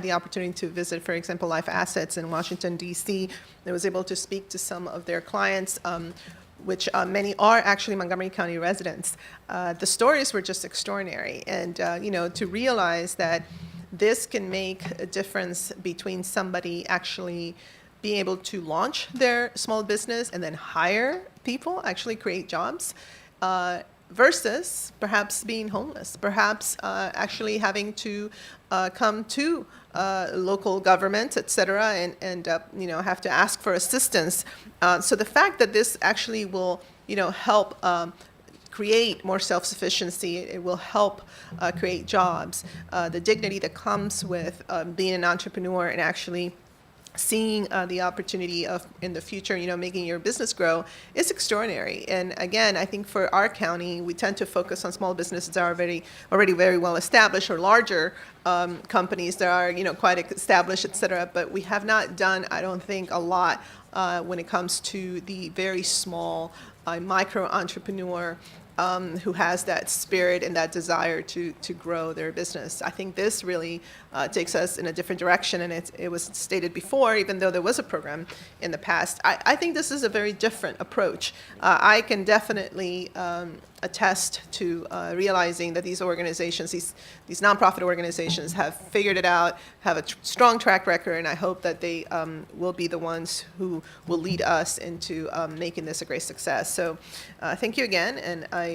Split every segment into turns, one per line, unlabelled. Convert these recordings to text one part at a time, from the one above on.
the opportunity to visit, for example, Life Assets in Washington, D.C. I was able to speak to some of their clients, which many are actually Montgomery County residents. The stories were just extraordinary. And, to realize that this can make a difference between somebody actually being able to launch their small business and then hire people, actually create jobs, versus perhaps being homeless, perhaps actually having to come to local government, et cetera, and have to ask for assistance. So the fact that this actually will, help create more self-sufficiency, it will help create jobs, the dignity that comes with being an entrepreneur and actually seeing the opportunity of in the future, making your business grow is extraordinary. And again, I think for our county, we tend to focus on small businesses that are already very well established, or larger companies that are, quite established, et cetera. But we have not done, I don't think, a lot when it comes to the very small micro entrepreneur who has that spirit and that desire to grow their business. I think this really takes us in a different direction, and it was stated before, even though there was a program in the past. I think this is a very different approach. I can definitely attest to realizing that these organizations, these nonprofit organizations, have figured it out, have a strong track record, and I hope that they will be the ones who will lead us into making this a great success. So thank you again, and I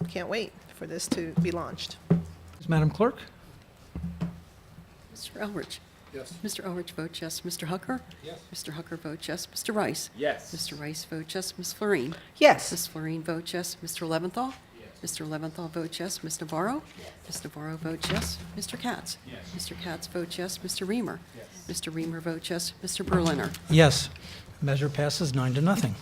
can't wait for this to be launched.
Madam Clerk?
Mr. Elrich?
Yes.
Mr. Elrich votes yes. Mr. Hucker?
Yes.
Mr. Hucker votes yes. Mr. Rice?
Yes.
Mr. Rice votes yes. Ms. Florine?
Yes.
Ms. Florine votes yes. Mr. Leventhal?
Yes.
Mr. Leventhal votes yes. Ms. Navarro?
Yes.
Ms. Navarro votes yes. Mr. Katz?
Yes.
Mr. Katz votes yes. Mr. Reamer?
Yes.
Mr. Reamer votes yes. Mr. Berliner?
Yes. Measure passes 9-0.